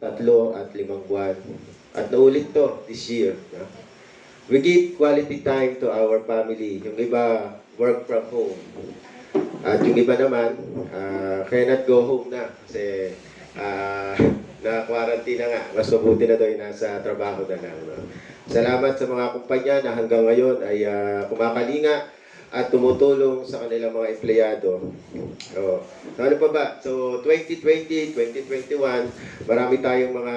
3 at 5 buwan. At naulit to this year. No? We give quality time to our family. Yung iba, work from home. At yung iba naman, cannot go home na. Kasi na-quarantine na nga. Mas mabuti na daw yung nasa trabaho na lang. No? Salamat sa mga kumpanya na hanggang ngayon ay kumakalinga at tumutulong sa kanilang mga empleyado. So, ano pa ba? So, 2020, 2021, marami tayong mga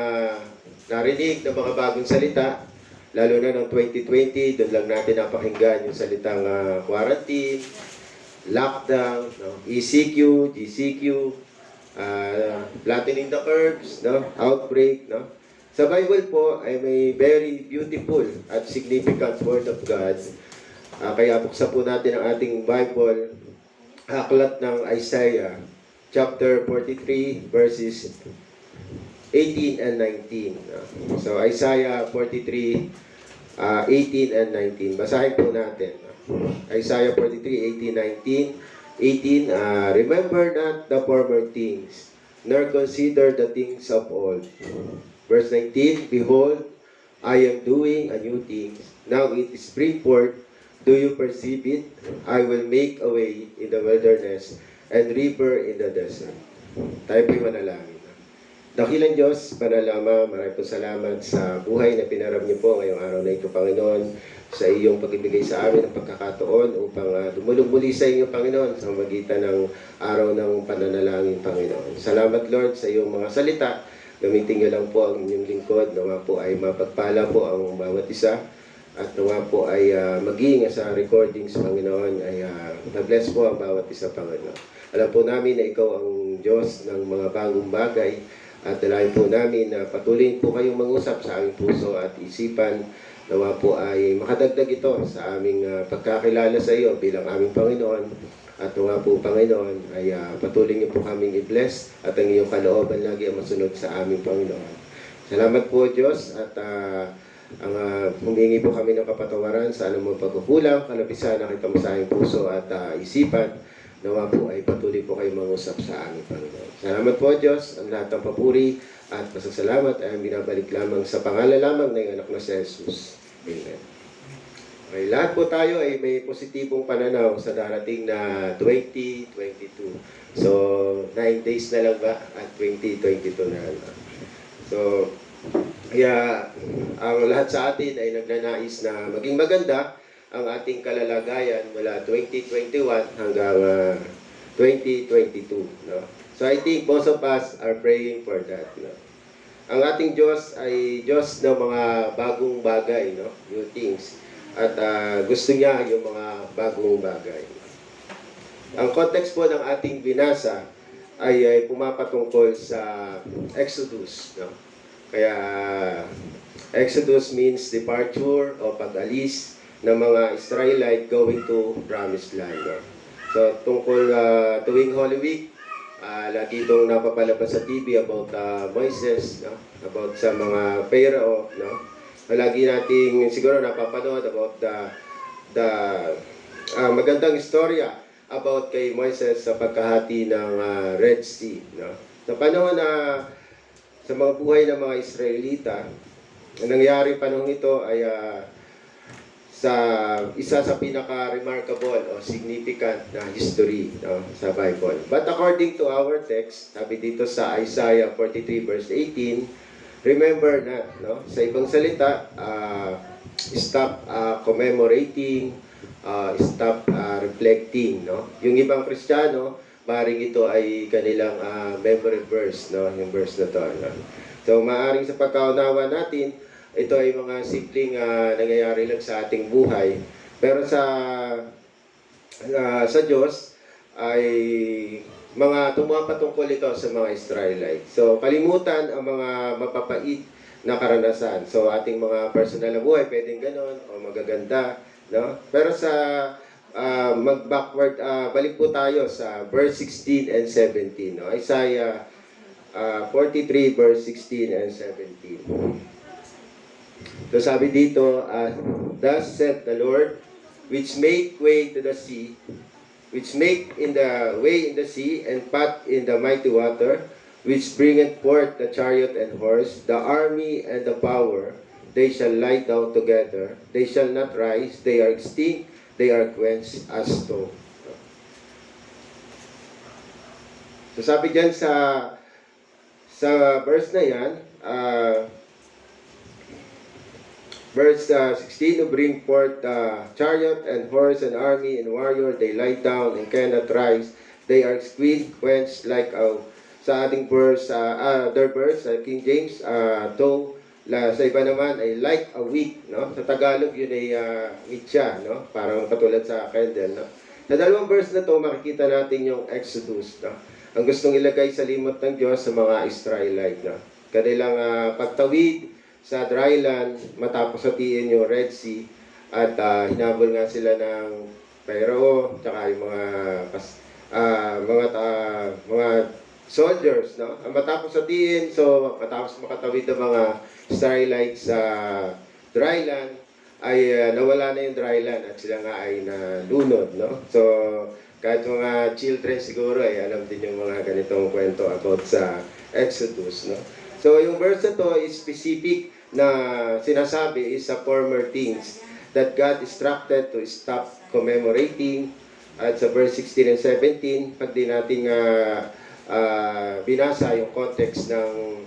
narinig na mga bagong salita. Lalo na ng 2020, doon lang natin napakinggan yung salitang quarantine, lockdown, no? ECQ, GCQ, flattening the curves, no? Outbreak. No? Sa Bible po ay may very beautiful at significant word of God. Kaya buksan po natin ang ating Bible, aklat ng Isaiah, chapter 43, verses 18 and 19. So Isaiah 43, 18 and 19. Basahin po natin. Isaiah 43, 18, 19. 18, remember not the former things, nor consider the things of old. Verse 19, behold, I am doing a new thing. Now it is spring forth. Do you perceive it? I will make a way in the wilderness and river in the desert. Tayo po'y manalangin. Dakilang Diyos, Panalama, maraming po salamat sa buhay na pinarap niyo po ngayong araw na ito, Panginoon, sa iyong pagbibigay sa amin ng pagkakataon upang dumulog muli sa inyo, Panginoon, sa magitan ng araw ng pananalangin, Panginoon. Salamat, Lord, sa iyong mga salita. Gamitin niyo lang po ang inyong lingkod, nawa po ay mapagpala po ang bawat isa. At nawa po ay maging sa recordings, Panginoon, ay na-bless po ang bawat isa, Panginoon. Alam po namin na ikaw ang Diyos ng mga bagong bagay at dalayan po namin na patuloy po kayong mangusap sa aming puso at isipan. Nawa po ay makadagdag ito sa aming pagkakilala sa iyo bilang aming Panginoon. At nawa po, Panginoon, ay patuloy niyo po kaming i-bless at ang iyong kalooban lagi ang masunod sa aming Panginoon. Salamat po, Diyos, at humingi po kami ng kapatawaran sa anumang pagkukulang, kalabisan na kita sa aming puso at isipan. Nawa po ay patuloy po kayo mangusap sa aming Panginoon. Salamat po, Diyos. Ang lahat ng papuri at pasasalamat ay binabalik lamang sa pangalan lamang ng anak na si Jesus. Amen. Okay, lahat po tayo ay may positibong pananaw sa darating na 2022. So, 9 days na lang ba? At 2022 na lang. So, kaya ang lahat sa atin ay nagnanais na maging maganda ang ating kalalagayan mula 2021 hanggang 2022. No? So I think most of us are praying for that. No? Ang ating Diyos ay Diyos ng mga bagong bagay, no? New things. At gusto niya yung mga bagong bagay. Ang context po ng ating binasa ay pumapatungkol sa Exodus. No? Kaya Exodus means departure o pag-alis ng mga Israelite going to Promised Land. No? So tungkol tuwing Holy Week, lagi itong napapalabas sa TV about Moises, no? About sa mga Pharaoh, no? Lagi nating siguro napapanood about the magandang istorya about kay Moises sa pagkahati ng Red Sea. No? Sa panahon na sa mga buhay ng mga Israelita, ang nangyari panahon ito ay sa isa sa pinaka-remarkable o significant na history, no, sa Bible. But according to our text, sabi dito sa Isaiah 43 verse 18, remember na, no, sa ibang salita, stop commemorating, stop reflecting. No? Yung ibang Kristiyano, maaaring ito ay kanilang memory verse, no, yung verse na to. No? So maaaring sa pagkaunawa natin, ito ay mga simpleng nangyayari lang sa ating buhay. Pero sa Diyos ay mga tumapatungkol ito sa mga Israelite. So kalimutan ang mga mapapait na karanasan. So ating mga personal na buhay, pwedeng ganon o magaganda. No? Pero sa balik po tayo sa verse 16 and 17. No? Isaiah 43 verse 16 and 17. So sabi dito, thus said the Lord, which make way to the sea, which make in the way in the sea and path in the mighty water, which bringeth forth the chariot and horse, the army and the power. They shall lie down together. They shall not rise. They are extinct. They are quenched as snow. So sabi dyan sa verse na yan, verse 16, to bring forth chariot and horse and army and warrior, they lie down and cannot rise. They are quenched like sa ating verse, their verse, King James, though sa iba naman ay like a week, no? Sa Tagalog yun ay mitya, no? Parang katulad sa candle, no? Sa dalawang verse na to, makikita natin yung Exodus, no? Ang gustong ilagay sa limot ng Diyos sa mga Israelite, no? Kanilang pagtawid sa dry land, matapos hatiin yung Red Sea, at hinabol nga sila ng Pharaoh, tsaka yung mga soldiers, no? Matapos hatiin, so matapos makatawid ng mga Israelites sa dry land, ay nawala na yung dry land at sila nga ay nalunod, no? So, kahit mga children siguro ay alam din yung mga ganitong kwento about sa Exodus, no? So, yung verse na to is specific na sinasabi is sa former things that God instructed to stop commemorating. At sa verse 16 and 17, pag di natin binasa yung context ng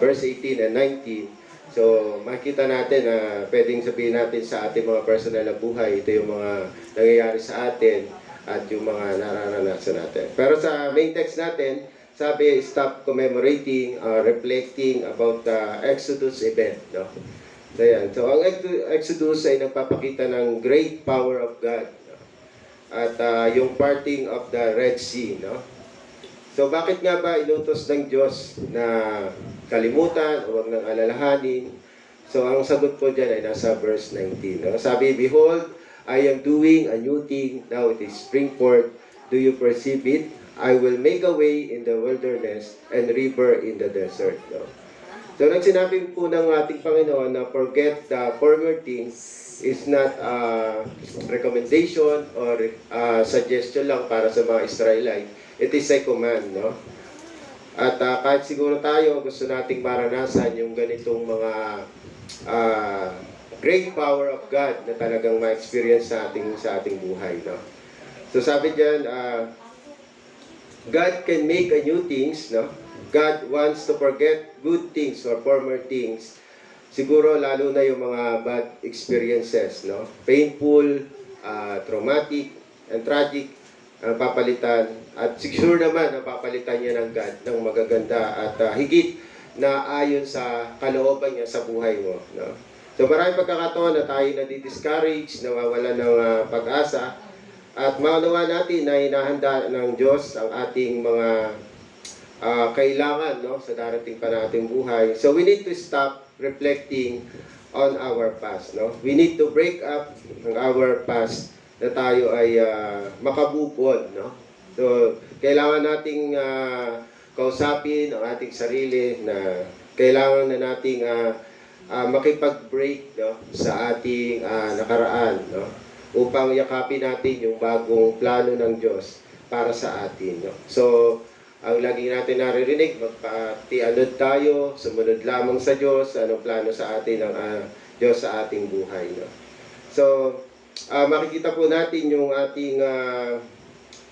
verse 18 and 19, so makita natin na pwedeng sabihin natin sa ating mga personal na buhay, ito yung mga nangyayari sa atin at yung mga nararanasan natin. Pero sa main text natin, sabi, stop commemorating, reflecting about the Exodus event, no? So, yan. So, ang Exodus ay nagpapakita ng great power of God, no? At yung parting of the Red Sea, no? So, bakit nga ba inutos ng Diyos na kalimutan o huwag nang alalahanin? So, ang sagot ko dyan ay nasa verse 19, no? Sabi, behold, I am doing a new thing, now it is spring forth, do you perceive it? I will make a way in the wilderness and river in the desert. No? So, nagsinabi po ng ating Panginoon na forget the former things is not a recommendation or suggestion lang para sa mga Israelite. It is a command, no? At kahit siguro tayo gusto nating maranasan yung ganitong mga great power of God na talagang ma-experience sa ating buhay, no? So, sabi diyan, God can make a new things, no? God wants to forget good things or former things. Siguro lalo na yung mga bad experiences, no? Painful, traumatic, and tragic ang papalitan. At siguro naman ang papalitan niya ng God ng magaganda at higit na ayon sa kalooban niya sa buhay mo, no? So maraming pagkakataon na tayo na-discourage, nawawala ng pag-asa. At maunawa natin na hinahanda ng Diyos ang ating mga kailangan, no, sa darating pa nating buhay. So we need to stop reflecting on our past, no? We need to break up ng our past na tayo ay makabukod, no? So kailangan nating kausapin ang ating sarili na kailangan na nating makipag-break, no, sa ating nakaraan, no? Upang yakapin natin yung bagong plano ng Diyos para sa atin, no? So, ang lagi natin naririnig, magpatianod tayo, sumunod lamang sa Diyos, anong plano sa atin ng Diyos sa ating buhay, no? So, makikita po natin yung ating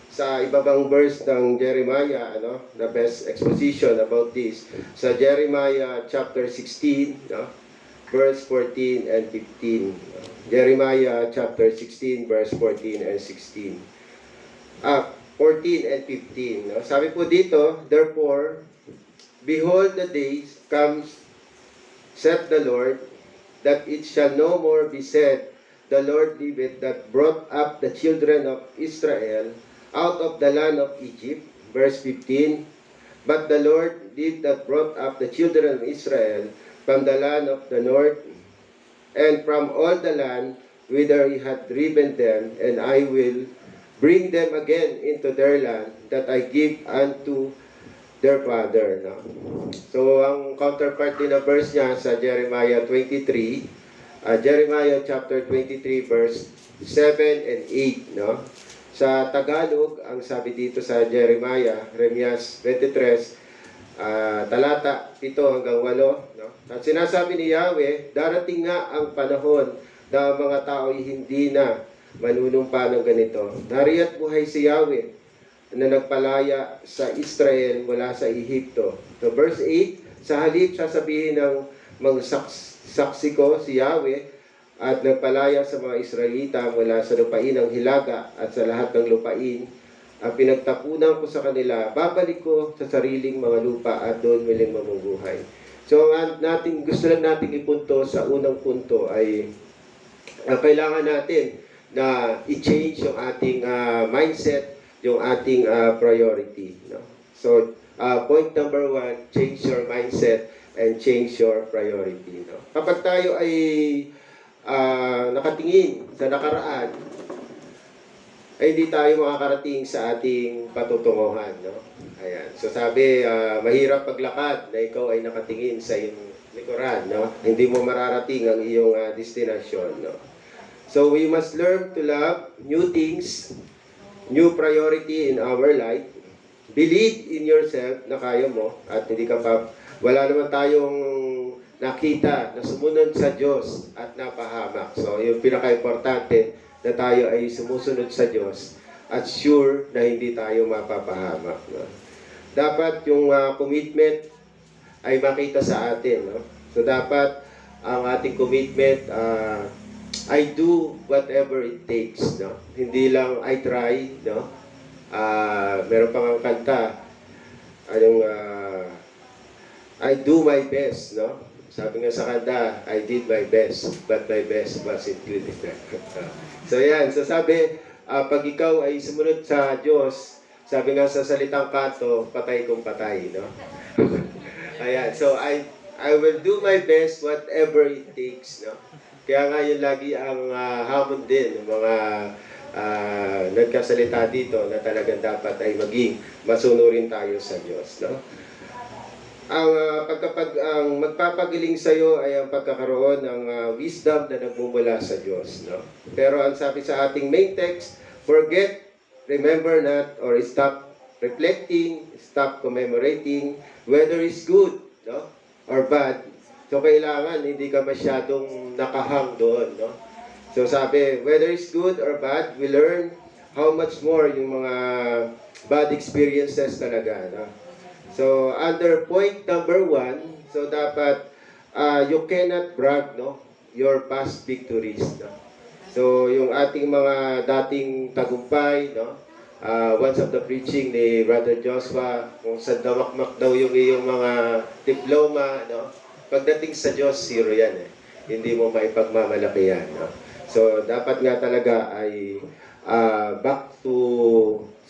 sa ibabang verse ng Jeremiah, ano, the best exposition about this. Sa Jeremiah chapter 16, no, verse 14 and 15. Jeremiah chapter 16, verse 14 and 16. 14 and 15. No? Sabi po dito, therefore, behold the days comes, saith the Lord, that it shall no more be said, the Lord liveth, that brought up the children of Israel out of the land of Egypt. Verse 15, but the Lord lived that brought up the children of Israel from the land of the north, and from all the land whither he had driven them, and I will bring them again into their land that I give unto their father. No? So, ang counterpart din na verse niya sa Jeremiah 23, Jeremiah chapter 23, verse 7 and 8. No? Sa Tagalog, ang sabi dito sa Jeremiah 23, talata 7 hanggang 8. No? At sinasabi ni Yahweh, darating nga ang panahon na ang mga tao ay hindi na manunumpa ng ganito. Nariya't buhay si Yahweh na nagpalaya sa Israel mula sa Ehipto. So verse 8, sa halip sasabihin ng mga saksi ko si Yahweh at nagpalaya sa mga Israelita mula sa lupain ng Hilaga at sa lahat ng lupain ang pinagtapunan ko sa kanila, babalik ko sa sariling mga lupa at doon muling mamumuhay. So, gusto lang nating ipunto sa unang punto ay kailangan natin na i-change yung ating mindset, yung ating priority. No? So, point number 1, change your mindset and change your priority. No? Kapag tayo ay nakatingin sa nakaraan, ay hindi tayo makakarating sa ating patutunguhan. No? Ayan. So sabi, mahirap paglakad na ikaw ay nakatingin sa iyong likuran. No? Hindi mo mararating ang iyong destinasyon. No? So we must learn to love new things, new priority in our life. Believe in yourself na kaya mo at hindi ka pa, wala naman tayong nakita na sumunod sa Diyos at napahamak. So yung pinaka-importante, na tayo ay sumusunod sa Diyos at sure na hindi tayo mapapahamak. No? Dapat yung commitment ay makita sa atin. No? So dapat ang ating commitment, I do whatever it takes. No? Hindi lang I try. No? Meron pang ang kanta, I do my best. No? Sabi nga sa kanta, I did my best, but my best wasn't good enough. So yan, so sabi, pag ikaw ay sumunod sa Diyos, sabi nga sa salitang kanto, patay kung patay, no? Ayan, so I will do my best whatever it takes, no? Kaya nga yun lagi ang hamon din ng mga nagkasalita dito na talagang dapat ay maging masunurin tayo sa Diyos, no? Ang magpapagaling sa iyo ay ang pagkakaroon ng wisdom na nagmumula sa Diyos, no? Pero ang sabi sa ating main text, forget, remember not, or stop reflecting, stop commemorating, whether it's good, no, or bad. So kailangan hindi ka masyadong nakahang doon, no? So sabi, whether it's good or bad, we learn how much more yung mga bad experiences talaga, no? So, under point number 1, so dapat you cannot brag, no, your past victories, no? So, yung ating mga dating tagumpay, no, once of the preaching ni Brother Joshua, kung saan damakmak daw yung iyong mga diploma, no, pagdating sa Diyos, 0 yan eh. Hindi mo maipagmamalaki yan, no? So, dapat nga talaga ay back to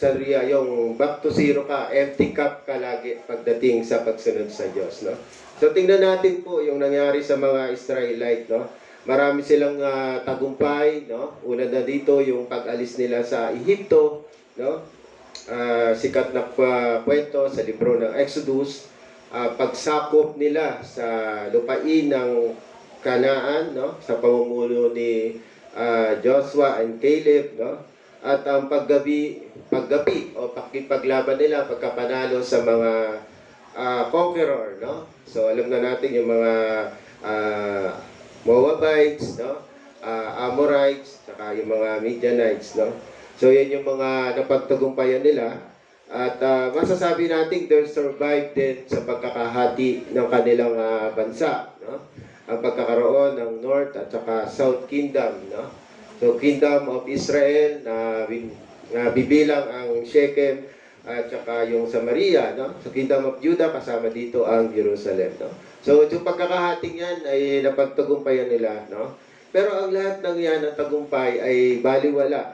yung back to 0 ka, empty cup ka lagi pagdating sa pagsunod sa Diyos, no? So tingnan natin po yung nangyari sa mga Israelite, no? Marami silang tagumpay, no? Una na dito yung pag-alis nila sa Ehipto, no? Sikat na kwento sa libro ng Exodus, pagsakop nila sa lupain ng Kanaan, no? Sa pamumuno ni Joshua and Caleb, no? At ang paggabi o pakipaglaban nila pagkapanalo sa mga conqueror, no? So alam na natin yung mga Moabites, no? Amorites, saka yung mga Midianites, no? So yan yung mga napagtagumpayan nila at masasabi natin they survived din sa pagkakahati ng kanilang bansa, no? Ang pagkakaroon ng North at saka South Kingdom, no? So, Kingdom of Israel na bibilang ang Shechem at saka yung Samaria, no? So, Kingdom of Judah, kasama dito ang Jerusalem, no? So, yung pagkakahating yan ay napagtagumpayan nila, no? Pero ang lahat ng yan, ang tagumpay ay baliwala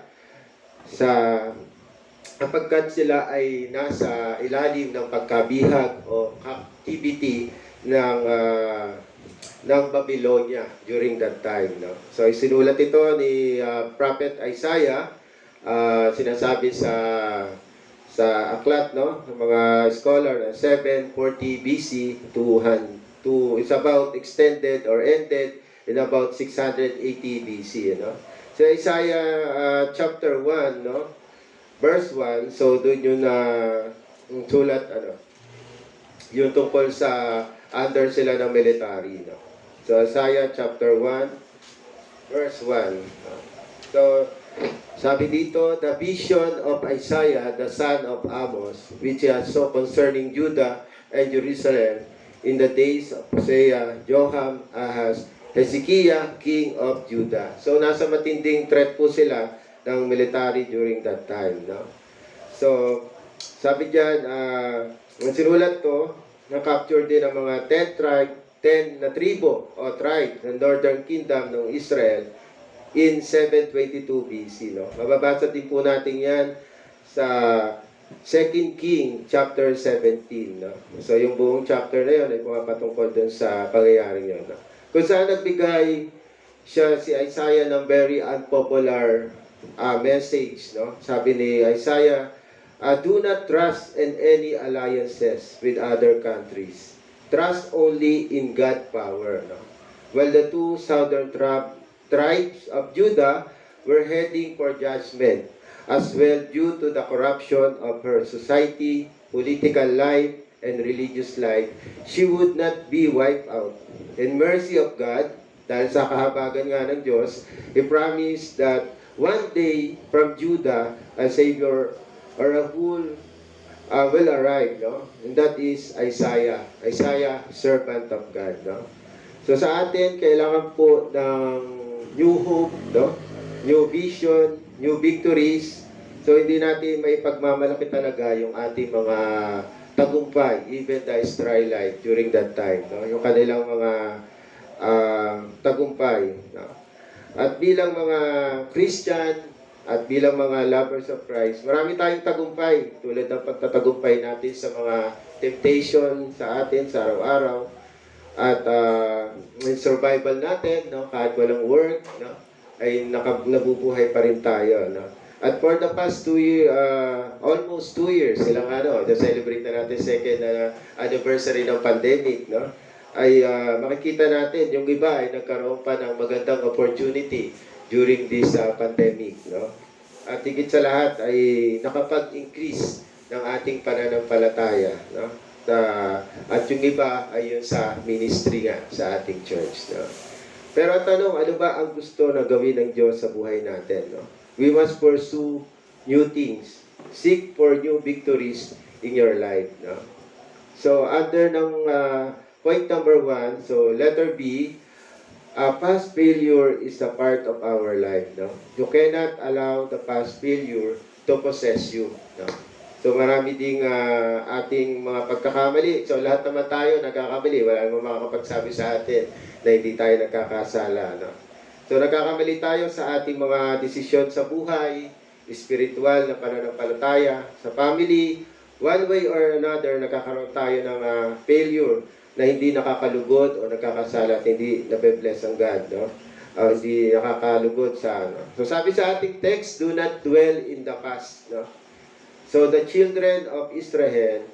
kapagkat sila ay nasa ilalim ng pagkabihag o captivity ng Babylonia during that time, no? So isinulat ito ni Prophet Isaiah, sinasabi sa aklat, no, ng mga scholar na 740 BC to it's about extended or ended in about 680 BC, no? So Isaiah chapter 1, no, verse 1, so doon yung sulat, yung tungkol sa under sila ng military. No? So, Isaiah chapter 1, verse 1. No? So, sabi dito, the vision of Isaiah, the son of Amos, which he saw concerning Judah and Jerusalem in the days of Hosea, Jotham, Ahaz, Hezekiah, king of Judah. So, nasa matinding threat po sila ng military during that time. No? So, sabi dyan, ang sinulat to, na-capture din ang mga 10 na tribo o tribe ng Northern Kingdom ng Israel in 722 BC. No? Mababasa din po natin yan sa 2 King chapter 17. No? So yung buong chapter na yun ay pumapatungkol dun sa pangyayaring yun. No? Kung saan nagbigay siya si Isaiah ng very unpopular message. No? Sabi ni Isaiah, do not trust in any alliances with other countries. Trust only in God's power. No? While the two southern tribes of Judah were heading for judgment, as well due to the corruption of her society, political life, and religious life, she would not be wiped out. In mercy of God, dahil sa kahabagan nga ng Diyos, He promised that one day from Judah, a Savior or a fool will arrive, no? And that is Isaiah. Isaiah, servant of God, no? So sa atin, kailangan po ng new hope, no? New vision, new victories. So hindi natin may pagmamalaki talaga yung ating mga tagumpay, even the Israelite during that time, no? Yung kanilang mga tagumpay, no? At bilang mga Christian, at bilang mga lovers of Christ, marami tayong tagumpay tulad ng pagtatagumpay natin sa mga temptation sa atin sa araw-araw at in survival natin, no, kahit walang work, no, ay nabubuhay pa rin tayo, no. At for the past almost 2 years, silang celebrate na natin second anniversary ng pandemic, no, ay makikita natin yung iba ay nagkaroon pa ng magandang opportunity during this pandemic, no? At higit sa lahat ay nakapag-increase ng ating pananampalataya, no? At yung iba ay yun sa ministry nga sa ating church, no? Pero ang tanong, ano ba ang gusto na gawin ng Diyos sa buhay natin, no? We must pursue new things. Seek for new victories in your life, no? So, under ng point number 1, so letter B, past failure is a part of our life, no? You cannot allow the past failure to possess you, no? So marami ding ating mga pagkakamali. So lahat naman tayo nagkakamali. Wala namang makakapagsabi sa atin na hindi tayo nagkakasala, no? So nagkakamali tayo sa ating mga desisyon sa buhay, spiritual na pananampalataya, sa family. One way or another, nagkakaroon tayo ng failure na hindi nakakalugod o nakakasala at hindi nabe-bless ang God, no? Hindi nakakalugod sa ano. So sabi sa ating text, do not dwell in the past, no? So the children of Israel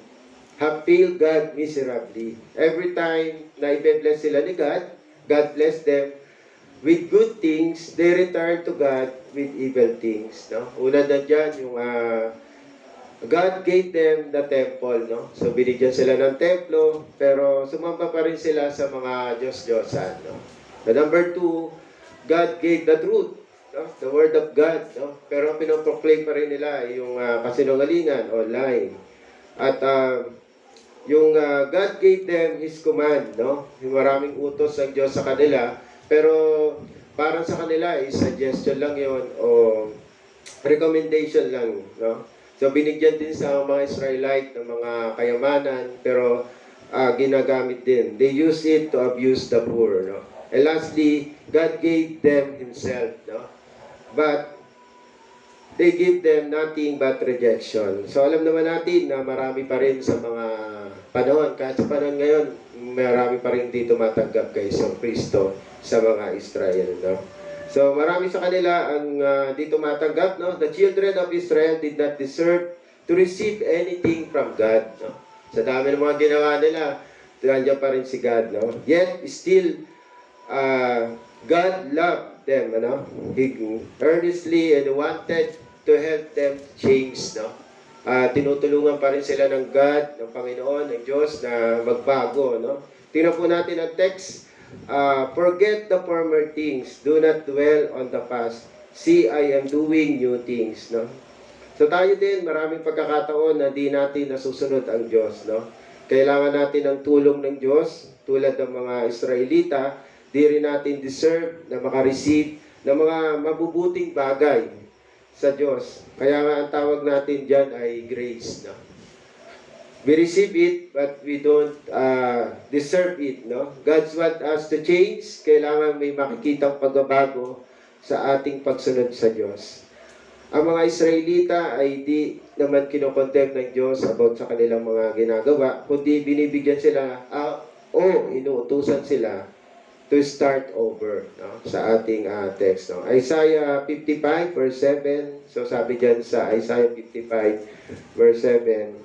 have failed God miserably. Every time na ibe-bless sila ni God, God bless them with good things, they return to God with evil things, no? Una na dyan, yung God gave them the temple, no? So binigyan sila ng templo, pero sumamba pa rin sila sa mga Diyos-Diyosan, no? The number 2, God gave the truth, no? The word of God, no? Pero ang pinoproclaim pa rin nila ay yung kasinungalingan o lying. At yung God gave them His command, no? Yung maraming utos ng Diyos sa kanila, pero parang sa kanila ay suggestion lang yon o recommendation lang, no? So binigyan din sa mga Israelite ng mga kayamanan, pero ginagamit din. They use it to abuse the poor, no? And lastly, God gave them Himself, no? But they give them nothing but rejection. So alam naman natin na marami pa rin sa mga panahon, kahit sa panahon ngayon, marami pa rin dito tumatanggap kay Kristo sa mga Israel, no? So, marami sa kanila ang dito matanggap, no? The children of Israel did not deserve to receive anything from God, no? Sa dami ng mga ginawa nila, nandiyan pa rin si God, no? Yet, still, God loved them, no? He earnestly and wanted to help them change, no? tinutulungan pa rin sila ng God, ng Panginoon, ng Diyos na magbago. No? Tingnan po natin ang text. Forget the former things. Do not dwell on the past. See, I am doing new things. No? So tayo din, maraming pagkakataon na di natin nasusunod ang Diyos. No? Kailangan natin ng tulong ng Diyos, tulad ng mga Israelita, di rin natin deserve na makareceive ng mga mabubuting bagay sa Diyos. Kaya nga ang tawag natin dyan ay grace. No? We receive it, but we don't deserve it. No? God wants us to change. Kailangan may makikitang pagbabago sa ating pagsunod sa Diyos. Ang mga Israelita ay di naman kinokondemn ng Diyos about sa kanilang mga ginagawa, kundi binibigyan sila o inuutusan sila to start over, no? Sa ating text. No? Isaiah 55 verse 7. So sabi dyan sa Isaiah 55 verse 7,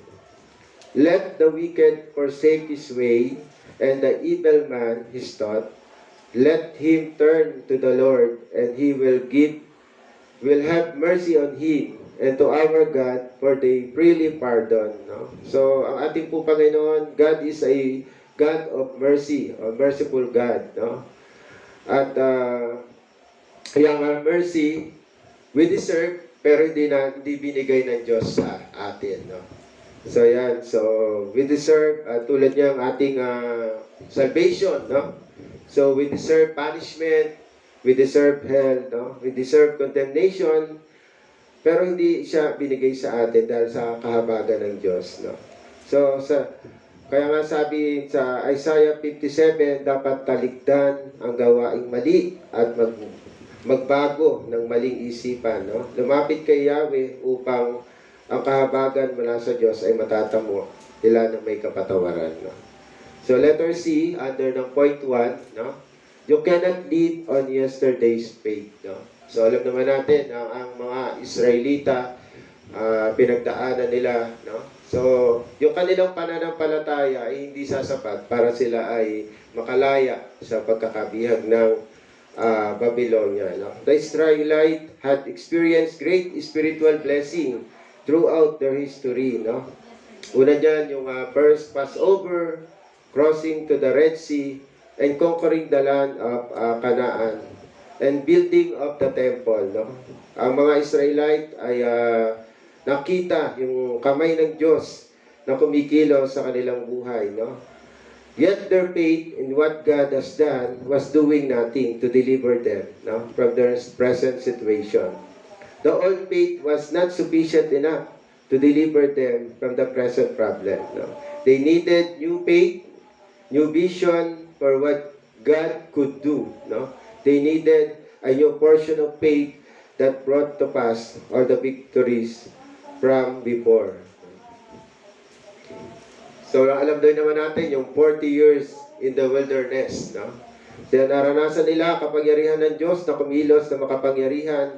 let the wicked forsake his way, and the evil man his thought. Let him turn to the Lord, and he will have mercy on him, and to our God, for they freely pardon. No? So, ang ating po Panginoon, God is a God of mercy, a merciful God. No? At yung mercy, we deserve, pero hindi binigay ng Diyos sa atin. No? So yan, so we deserve, tulad niya ang ating salvation, no? So we deserve punishment, we deserve hell, no? We deserve condemnation, pero hindi siya binigay sa atin dahil sa kahabagan ng Diyos, no? So kaya nga sabi sa Isaiah 57, dapat talikdan ang gawaing mali at magbago ng maling isipan, no? Lumapit kay Yahweh upang ang kahabagan mula sa Diyos ay matatamo nila na may kapatawaran. No? So, letter C, under ng point 1, no? You cannot live on yesterday's faith. No? So, alam naman natin ang mga Israelita, pinagdaanan nila. No? So, yung kanilang pananampalataya ay hindi sasapat para sila ay makalaya sa pagkakabihag ng Babylonia. No? The Israelite had experienced great spiritual blessing throughout their history, no? Una dyan, yung first Passover, crossing to the Red Sea, and conquering the land of Canaan, and building of the temple, no? Ang mga Israelite ay nakita yung kamay ng Diyos na kumikilos sa kanilang buhay, no? Yet their faith in what God has done was doing nothing to deliver them, no? From their present situation. The old faith was not sufficient enough to deliver them from the present problem. No? They needed new faith, new vision for what God could do. No? They needed a new portion of faith that brought to pass all the victories from before. So, alam din naman natin yung 40 years in the wilderness. No? Dahil naranasan nila kapangyarihan ng Diyos na kumilos na makapangyarihan.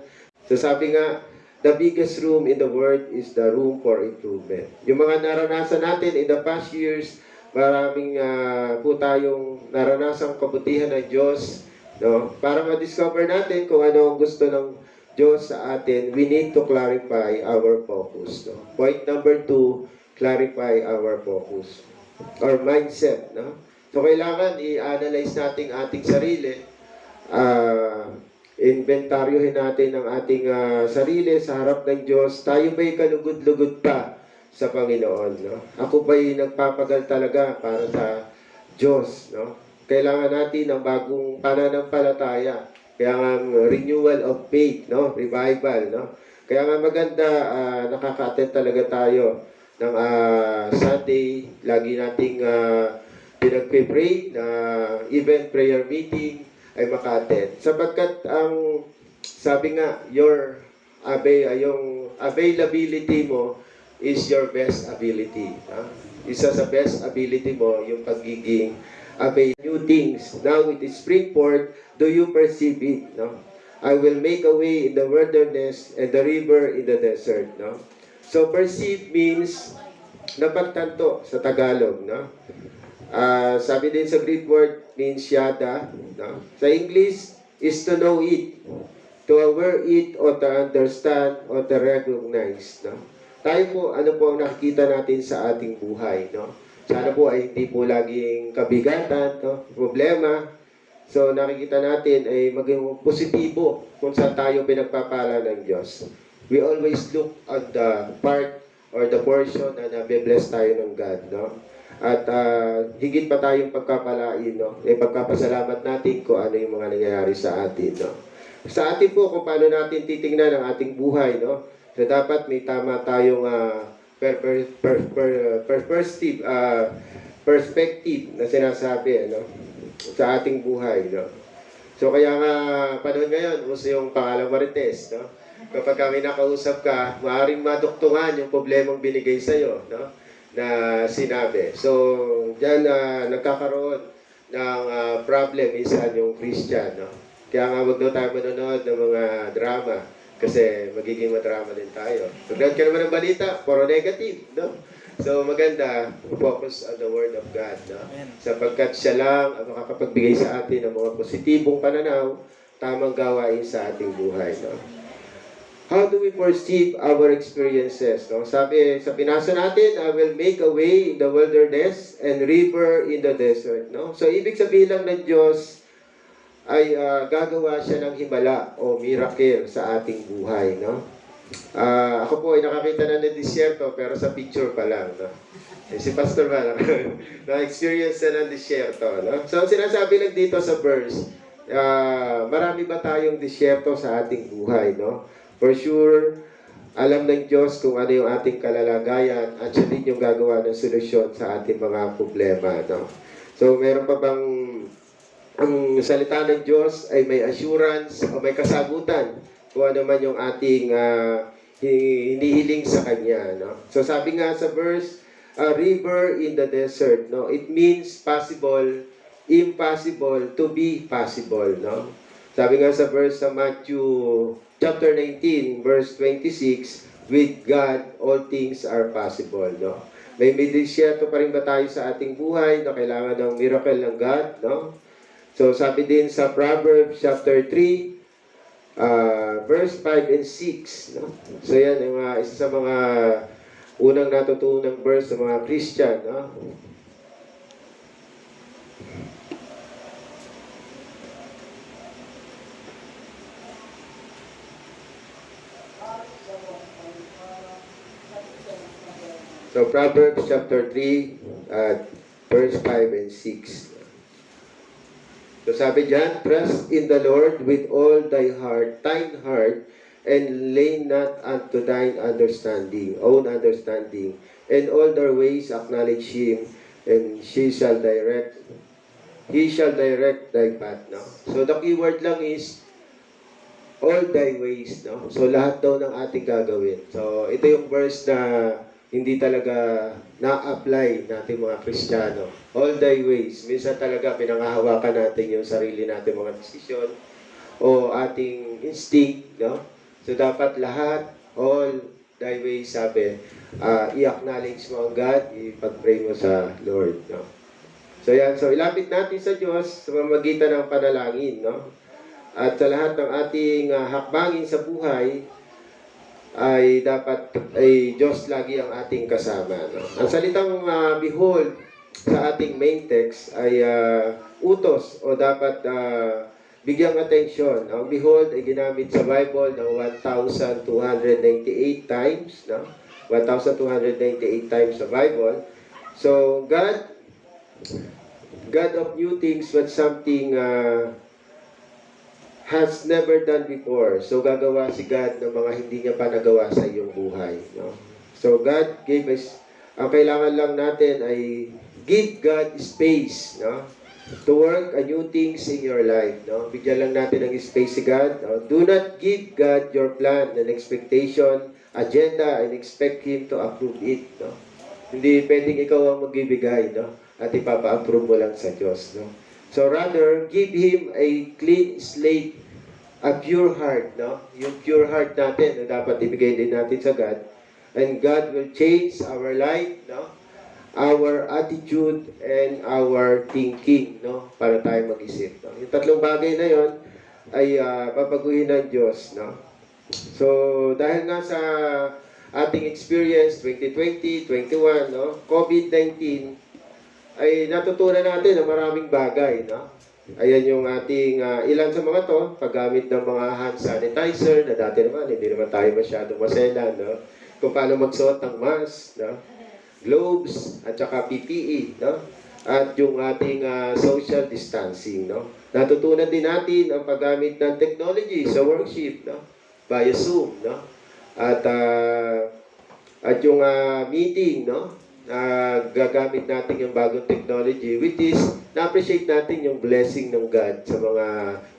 So sabi nga, the biggest room in the world is the room for improvement. Yung mga naranasan natin in the past years, maraming po tayong naranasang kabutihan ng Diyos. No? Para ma-discover natin kung ano ang gusto ng Diyos sa atin, we need to clarify our focus. No? Point number 2, clarify our focus. Or mindset. No? So kailangan i-analyze natin ating sarili. Inventaryohin natin ang ating sarili sa harap ng Diyos. Tayo ba'y kalugod-lugod pa sa Panginoon? No? Ako ba'y nagpapagal talaga para sa Diyos? No? Kailangan natin ng bagong pananampalataya. Kaya nga renewal of faith, no? Revival. No? Kaya nga maganda, nakaka-attend talaga tayo ng Sunday. Lagi nating pinag-pray na event prayer meeting ay maka-attend. Sapagkat ang sabi nga, yung availability mo is your best ability. Isa sa best ability mo, yung pagiging avail new things. Now it is spring forth, do you perceive it? No? I will make a way in the wilderness and the river in the desert. No? So perceive means napagtanto sa Tagalog. No? Sabi din sa Greek word means yada. No? Sa English is to know it, to aware it, or to understand, or to recognize. No? tayo po, ano po ang nakikita natin sa ating buhay, no? Sana po ay hindi po laging kabigatan, no? Problema. So, nakikita natin ay maging positibo kung saan tayo pinagpapala ng Diyos. We always look at the part or the portion na nabe-bless tayo ng God, no? At higit pa tayong pagkapalain, no? Pagkapasalamat natin kung ano yung mga nangyayari sa atin, no? Sa atin po, kung paano natin titingnan ang ating buhay, no? So, dapat may tama tayong perspective na sinasabi, no? Sa ating buhay, no? So, kaya nga, panahon ngayon, uso yung pangalang marites, no? Kapag kami nakausap ka, maaaring maduktungan yung problemang binigay sa'yo, no? Na sinabi. So, dyan nagkakaroon ng problem minsan yung Christian, no? Kaya nga wag daw tayo manonood ng mga drama kasi magiging madrama din tayo. Pagdaan ka naman ng balita, puro negative, no? So maganda, focus on the Word of God, no? Sapagkat siya lang ang makakapagbigay sa atin ng mga positibong pananaw, tamang gawain sa ating buhay, no? How do we perceive our experiences, no? Sabi sa pinasa natin, I will make a way in the wilderness and river in the desert, no? So ibig sabihin lang ng Diyos ay gagawa siya ng himala o miracle sa ating buhay, no? Ako po ay nakakita na ng disyerto pero sa picture pa lang, no? Si Pastor ba na-experience na ng disyerto, no? So sinasabi lang dito sa verse, marami ba tayong disyerto sa ating buhay, no? For sure, alam ng Diyos kung ano yung ating kalalagayan at siya din yung gagawa ng solusyon sa ating mga problema, no? So meron pa bang ang salita ng Diyos ay may assurance o may kasagutan kung ano man yung ating hinihiling sa Kanya, no? So sabi nga sa verse, a river in the desert, no? It means possible, impossible to be possible, no? Sabi nga sa verse sa Matthew chapter 19, verse 26, with God, all things are possible, no? May disyerto pa rin ba tayo sa ating buhay na kailangan ng miracle ng God, no? So, sabi din sa Proverbs chapter 3, verse 5 and 6. No? So, yan yung isa sa mga unang natutunang verse sa mga Christian. No? So, Proverbs chapter 3, verse 5 and 6. So sabi dyan, trust in the Lord with all thy heart, and lean not unto thine own understanding. And all their ways acknowledge Him, and He shall direct thy path. No? So the keyword lang is all thy ways. No? So lahat daw ng ating gagawin. So ito yung verse na hindi talaga na-apply natin mga Kristiyano. All thy ways. Minsan talaga pinangahawakan natin yung sarili natin mga desisyon o ating instinct, no? So dapat lahat, all thy ways, sabi, i-acknowledge mo ang God, ipag-pray mo sa Lord, no? So yan, so ilapit natin sa Diyos sa pamamagitan ng panalangin, no? At sa lahat ng ating hakbangin sa buhay, ay dapat ay Diyos lagi ang ating kasama, no? Ang salitang behold sa ating main text ay utos o dapat bigyang atensyon. Ang behold ay ginamit sa Bible ng 1,298 times, no? 1,298 times sa Bible. So God of new things, but something has never done before. So gagawa si God ng mga hindi niya pa nagawa sa iyong buhay, no? So God gave us, ang kailangan lang natin ay give God space, no? To work a new things in your life, no? Bigyan lang natin ng space si God, no? Do not give God your plan and expectation, agenda, and expect Him to approve it, no? Hindi pwedeng ikaw ang magbibigay, no? At ipapa-approve mo lang sa Diyos, no? So rather, give Him a clean slate, a pure heart, no? Yung pure heart natin na dapat ibigay din natin sa God. And God will change our life, no? Our attitude and our thinking, no? Para tayo mag-isip, no? Yung tatlong bagay na yon ay babaguhin ng Diyos, no? So, dahil nga sa ating experience 2020, 21, no? COVID-19, ay natutunan natin ng maraming bagay, no? Ayan yung ating ilan sa mga to, paggamit ng mga hand sanitizer na dati naman, hindi naman tayo masyadong maselan, no? Kung paano magsuot ng mask, no? Gloves, at saka PPE, no? At yung ating social distancing, no? Natutunan din natin ang paggamit ng technology sa worship, no? Via Zoom, no? At yung meeting, no? Gagamit natin yung bagong technology, which is na-appreciate natin yung blessing ng God sa mga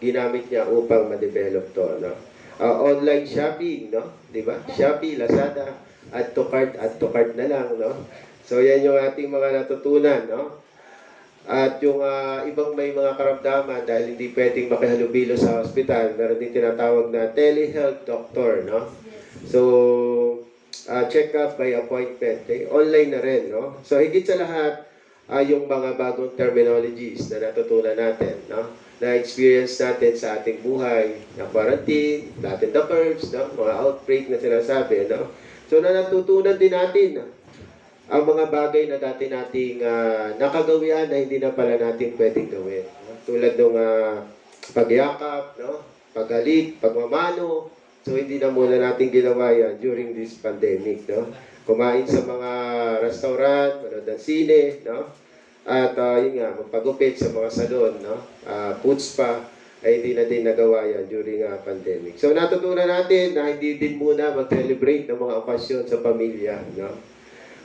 ginamit niya upang ma-develop to, no? Online shopping, no? Di ba? Shopee, Lazada, add to cart na lang, no? So yan yung ating mga natutunan, no? At yung ibang may mga karamdaman dahil hindi pwedeng makihalubilo sa hospital, meron din tinatawag na telehealth doctor, no? So, check up by appointment. Okay? Online na rin, no? So, higit sa lahat, yung mga bagong terminologies na natutunan natin, no? Na-experience natin sa ating buhay, na quarantine, flatten the curves, no? Mga outbreak na sinasabi, no? So, natutunan din natin, ang mga bagay na dati nating nakagawian na hindi na pala natin pwedeng gawin. No? Tulad ng pagyakap, no? Paghalik, pagmamano. So, hindi na muna natin ginawa yan during this pandemic. No? Kumain sa mga restaurant, manood ng sine, no? At yun nga, magpagupit sa mga salon, no? Food spa, ay hindi na din nagawa yan during pandemic. So, natutunan natin na hindi din muna mag-celebrate ng mga okasyon sa pamilya. No?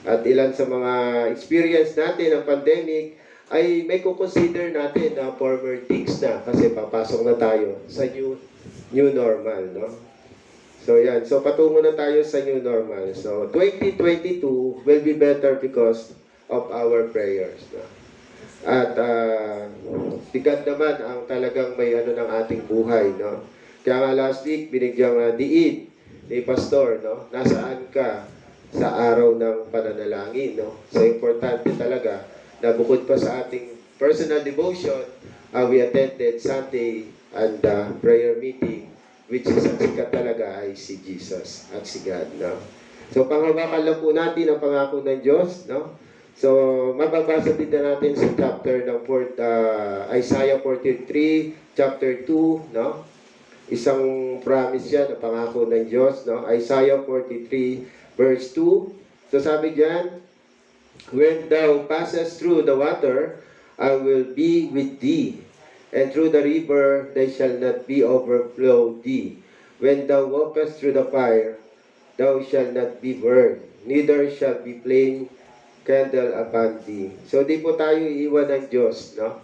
At ilan sa mga experience natin ng pandemic ay may kukonsider natin na former things na kasi papasok na tayo sa new normal, no? So yan, so patungo na tayo sa new normal. So 2022 will be better because of our prayers, no? At si God naman ang talagang may ano ng ating buhay, no? Kaya nga last week binigyang diin ni Pastor, no? Nasaan ka sa araw ng pananalangin, no? So, importante talaga na bukod pa sa ating personal devotion, we attended Sunday and prayer meeting, which is ang sikat talaga ay si Jesus at si God, no? So, panghawakan lang po natin ang pangako ng Diyos, no? So, mababasa din na natin sa chapter ng Isaiah 43, chapter 2, no? Isang promise yan, ang pangako ng Diyos, no? Isaiah 43, Verse 2, so sabi diyan, when thou passest through the water, I will be with thee, and through the river, they shall not be overflow thee. When thou walkest through the fire, thou shalt not be burned, neither shall be flame candle upon thee. So di po tayo iiwan ng Diyos, no?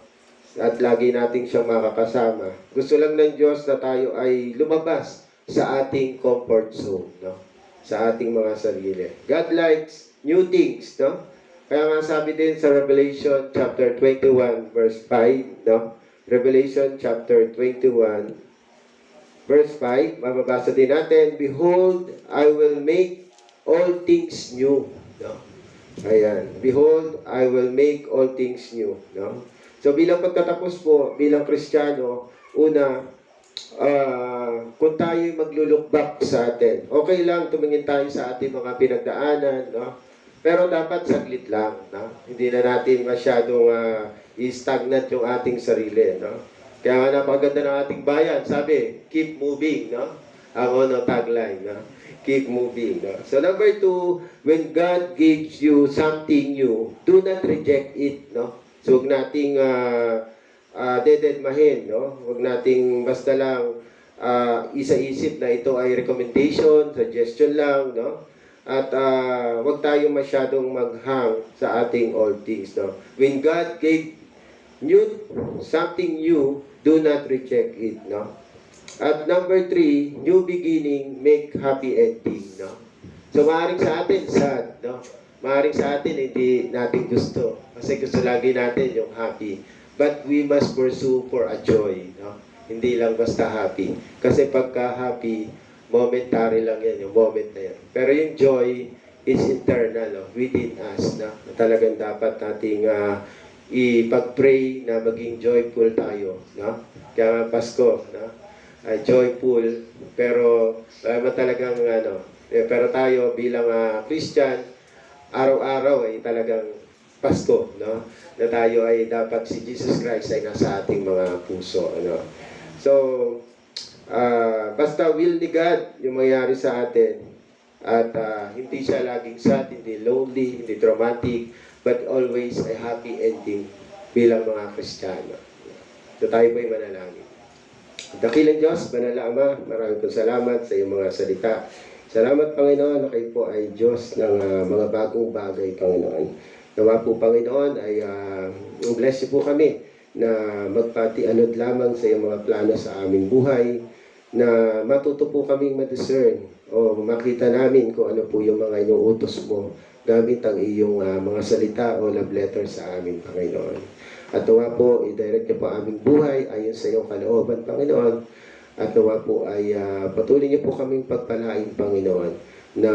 At lagi nating siyang makakasama. Gusto lang ng Diyos na tayo ay lumabas sa ating comfort zone, no? Sa ating mga sarili. God likes new things, no? Kaya nga sabi din sa Revelation chapter 21 verse 5, no? Revelation chapter 21 verse 5, mababasa din natin, behold, I will make all things new, no? Ayan, behold, I will make all things new, no? So bilang pagtatapos po, bilang Kristiyano, una, kung tayo maglulook back sa atin, okay lang tumingin tayo sa ating mga pinagdaanan, no? Pero dapat saglit lang, no? Hindi na natin masyadong i-stagnant yung ating sarili, no? Kaya nga napaganda ng ating bayan, sabi, keep moving, no? Ang tagline, no? Keep moving, no? So number 2, when God gives you something new, do not reject it, no? So huwag nating dededmahin, no? Huwag nating basta lang isa-isip na ito ay recommendation, suggestion lang, no? At huwag tayong masyadong maghang sa ating old things, no? When God gave something new, do not reject it, no? At number 3, new beginning, make happy ending, no? So maaaring sa atin, sad, no? Maaaring sa atin, hindi natin gusto. Kasi gusto lagi natin yung happy. But we must pursue for a joy, no? Hindi lang basta happy. Kasi pagka happy, momentary lang yan, yung moment na yan. Pero yung joy is internal, no? Within us, no? Talagang dapat nating ipag-pray na maging joyful tayo, no? Kaya nga Pasko, no? Joyful, pero talagang Pero tayo bilang Christian, araw-araw ay talagang Pasko, no? Na tayo ay dapat si Jesus Christ ay nasa ating mga puso, ano? So, basta will ni God yung mangyari sa atin at hindi siya laging sad, hindi lonely, hindi traumatic, but always a happy ending bilang mga Kristiyano. So tayo po ay manalangin. Dakilang Diyos, Banal na Ama, maraming pong salamat sa iyong mga salita. Salamat, Panginoon, na kayo po ay Diyos ng mga bagong bagay, Panginoon. Nawa po, Panginoon, ay bless niyo po kami na magpatianod lamang sa iyong mga plano sa aming buhay, na matuto po kaming ma-discern o makita namin kung ano po yung mga inuutos mo gamit ang iyong mga salita o love letter sa amin, Panginoon. At nawa po, i-direct niyo po aming buhay ayon sa iyong kalooban, Panginoon. At nawa po ay patuloy niyo po kaming pagpalain, Panginoon, na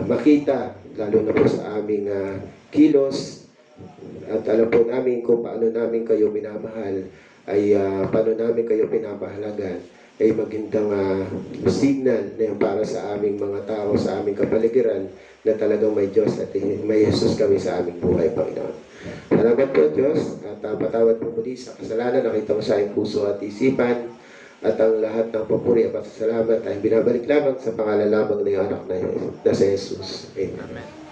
makita, lalo na po sa aming kilos, at alam po namin kung paano namin kayo minamahal, ay paano namin kayo pinapahalagan, ay magandang signal na yung para sa aming mga tao, sa aming kapaligiran, na talagang may Diyos at may Jesus kami sa aming buhay, Panginoon. Salamat po, Diyos, at patawad po muli sa kasalanan na kita mo sa aming puso at isipan, at ang lahat ng papuri at pasasalamat ay binabalik lamang sa pangalan lamang ng anak na si Jesus. Amen.